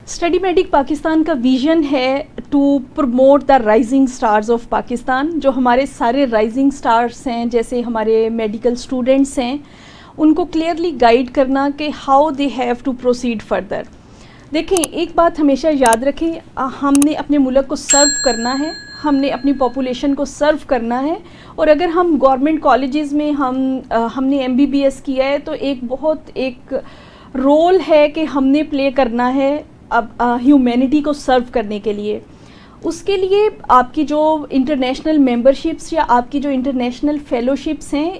Study Medak Pakistan کا vision ہے to promote the rising stars of Pakistan. جو ہمارے سارے رائزنگ اسٹارس ہیں, جیسے ہمارے میڈیکل اسٹوڈنٹس ہیں, ان کو کلیئرلی گائیڈ کرنا کہ how they have to proceed further. دیکھیں, ایک بات ہمیشہ یاد رکھیں, ہم نے اپنے ملک کو سرو کرنا ہے, ہم نے اپنی پاپولیشن کو سرو کرنا ہے. اور اگر ہم گورنمنٹ کالجز میں ہم نے MBBS کیا ہے تو ایک رول ہے کہ ہم نے پلے کرنا ہے اب ہیومینٹی کو سرو کرنے کے لیے. اس کے لیے آپ کی جو انٹرنیشنل ممبرشپس یا آپ کی جو انٹرنیشنل فیلوشپس ہیں,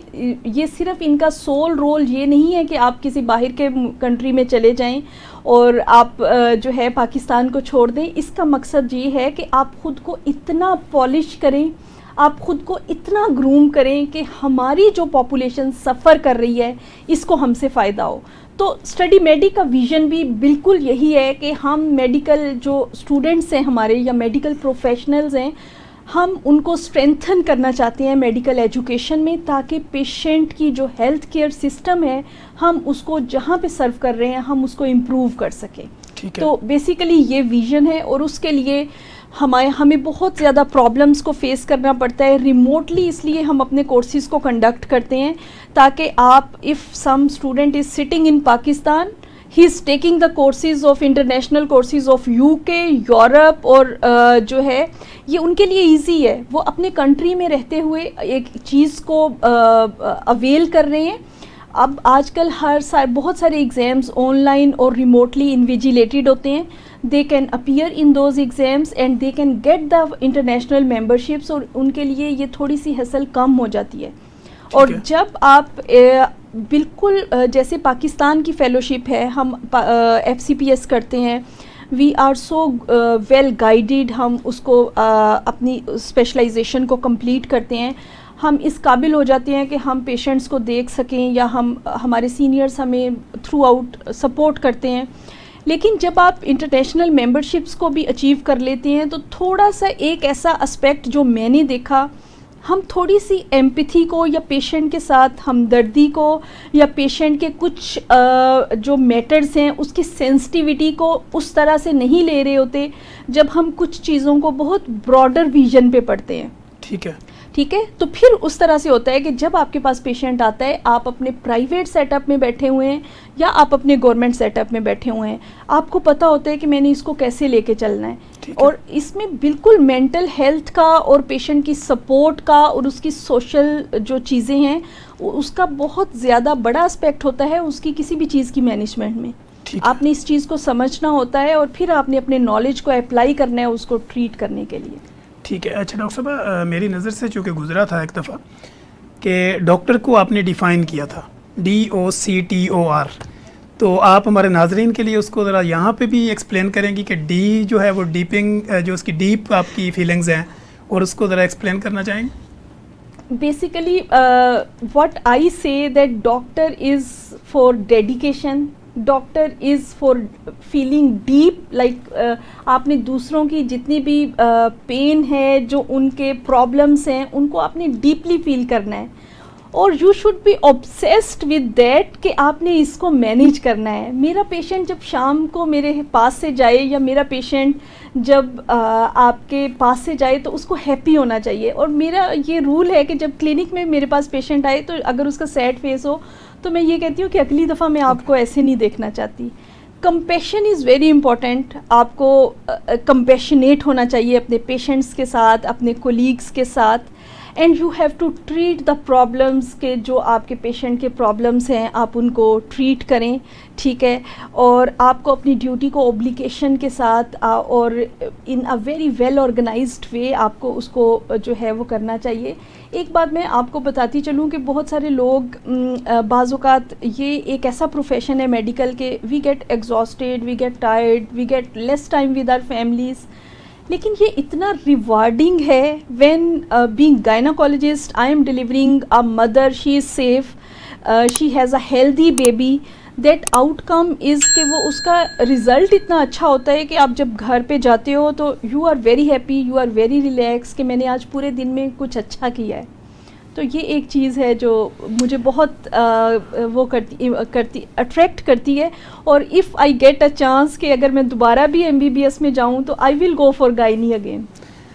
یہ صرف ان کا سول رول یہ نہیں ہے کہ آپ کسی باہر کے کنٹری میں چلے جائیں اور آپ جو ہے پاکستان کو چھوڑ دیں. اس کا مقصد یہ ہے کہ آپ خود کو اتنا پالش کریں, آپ خود کو اتنا گروم کریں کہ ہماری جو پاپولیشن سفر کر رہی ہے اس کو ہم سے فائدہ ہو. تو اسٹڈی میڈک کا ویژن بھی بالکل یہی ہے کہ ہم میڈیکل جو اسٹوڈنٹس ہیں ہمارے یا میڈیکل پروفیشنلز ہیں, ہم ان کو اسٹرینتھن کرنا چاہتے ہیں میڈیکل ایجوکیشن میں, تاکہ پیشنٹ کی جو ہیلتھ کیئر سسٹم ہے ہم اس کو جہاں پہ سرو کر رہے ہیں ہم اس کو امپروو کر سکیں. تو بیسیکلی یہ ویژن ہے, اور اس کے لیے ہمیں بہت زیادہ پرابلمس کو فیس کرنا پڑتا ہے ریموٹلی. اس لیے ہم اپنے کورسز کو کنڈکٹ کرتے ہیں تاکہ آپ if some student is sitting in Pakistan, he is taking the courses of international courses of UK, Europe, اور جو ہے یہ ان کے لیے ایزی ہے, وہ اپنے کنٹری میں رہتے ہوئے ایک چیز کو اویل کر رہے ہیں. اب آج کل بہت سارے ایگزامز آن لائن اور ریموٹلی انویجیلیٹڈ ہوتے ہیں. they can appear in those exams and they can get the international memberships, اور ان کے لیے یہ تھوڑی سی ہسل کم ہو جاتی ہے. اور جب آپ بالکل جیسے پاکستان کی فیلوشپ ہے, ہم FCPS کرتے ہیں, we are so well guided, ہم اس کو اپنی اسپیشلائزیشن کو کمپلیٹ کرتے ہیں, ہم اس قابل ہو جاتے ہیں کہ ہم پیشنٹس کو دیکھ سکیں, یا ہمارے سینئرس ہمیں تھرو آؤٹ سپورٹ کرتے ہیں. لیکن جب آپ انٹرنیشنل ممبرشپس کو بھی اچیو کر لیتے ہیں تو تھوڑا سا ایک ایسا اسپیکٹ جو میں نے دیکھا, ہم تھوڑی سی ایمپتھی کو یا پیشنٹ کے ساتھ ہمدردی کو یا پیشنٹ کے کچھ جو میٹرز ہیں اس کی سینسٹیوٹی کو اس طرح سے نہیں لے رہے ہوتے جب ہم کچھ چیزوں کو بہت براڈر ویژن پہ پڑھتے ہیں. ٹھیک ہے, تو پھر اس طرح سے ہوتا ہے کہ جب آپ کے پاس پیشنٹ آتا ہے, آپ اپنے پرائیویٹ سیٹ اپ میں بیٹھے ہوئے ہیں یا آپ اپنے گورنمنٹ سیٹ اپ میں بیٹھے ہوئے ہیں, آپ کو پتہ ہوتا ہے کہ میں نے اس کو کیسے لے کے چلنا ہے. اور اس میں بالکل مینٹل ہیلتھ کا اور پیشنٹ کی سپورٹ کا اور اس کی سوشل جو چیزیں ہیں اس کا بہت زیادہ بڑا اسپیکٹ ہوتا ہے اس کی کسی بھی چیز کی مینجمنٹ میں. آپ نے اس چیز کو سمجھنا ہوتا ہے اور پھر آپ نے اپنے نالج کو اپلائی کرنا ہے اس کو ٹریٹ کرنے کے لیے. ٹھیک ہے. اچھا ڈاکٹر صاحب, میری نظر سے چونکہ گزرا تھا ایک دفعہ کہ ڈاکٹر کو آپ نے ڈیفائن کیا تھا DOCTOR, تو آپ ہمارے ناظرین کے لیے اس کو ذرا یہاں پہ بھی ایکسپلین کریں گی کہ ڈی جو ہے وہ ڈیپنگ جو اس کی ڈیپ آپ کی فیلنگز ہیں, اور اس کو ذرا ایکسپلین کرنا چاہیں گے. Basically what I say that doctor is for dedication, doctor is for feeling deep, like آپ نے دوسروں کی جتنی بھی پین ہے, جو ان کے پرابلمس ہیں, ان کو آپ نے ڈیپلی فیل کرنا ہے, اور you should be obsessed with that کہ آپ نے اس کو مینیج کرنا ہے. میرا پیشنٹ جب شام کو میرے پاس سے جائے یا میرا پیشنٹ جب آپ کے پاس سے جائے تو اس کو ہیپی ہونا چاہیے. اور میرا یہ رول ہے کہ جب کلینک میں میرے پاس پیشنٹ آئے تو اگر اس کا سیڈ فیس ہو تو میں یہ کہتی ہوں کہ اگلی دفعہ میں آپ کو ایسے نہیں دیکھنا چاہتی. Compassion is very important. آپ کو کمپیشنیٹ ہونا چاہیے اپنے پیشنٹس کے ساتھ, اپنے کولیگس کے ساتھ, and you have to treat the problems کہ جو آپ کے پیشنٹ کے پرابلمس ہیں آپ ان کو ٹریٹ کریں. ٹھیک ہے, اور آپ کو اپنی ڈیوٹی کو اوبلیگیشن کے ساتھ اور ان اے ویری ویل آرگنائزڈ وے آپ کو اس کو جو ہے وہ کرنا چاہیے. ایک بات میں آپ کو بتاتی چلوں کہ بہت سارے لوگ بعض اوقات یہ ایک ایسا پروفیشن ہے میڈیکل کے, we get exhausted, we get tired, we get less time with our families, لیکن یہ اتنا ریوارڈنگ ہے when being gynaecologist I am delivering a mother, she is safe, she has a healthy baby, that outcome is کہ وہ اس کا result اتنا اچھا ہوتا ہے کہ آپ جب گھر پہ جاتے ہو تو you are very happy, you are very relax کہ میں نے آج پورے دن میں کچھ اچھا کیا ہے. تو یہ ایک چیز ہے جو مجھے بہت وہ کرتی اٹریکٹ کرتی ہے. اور if I get a chance کہ اگر میں دوبارہ بھی MBBS میں جاؤں تو آئی ول گو فار گائنی اگین.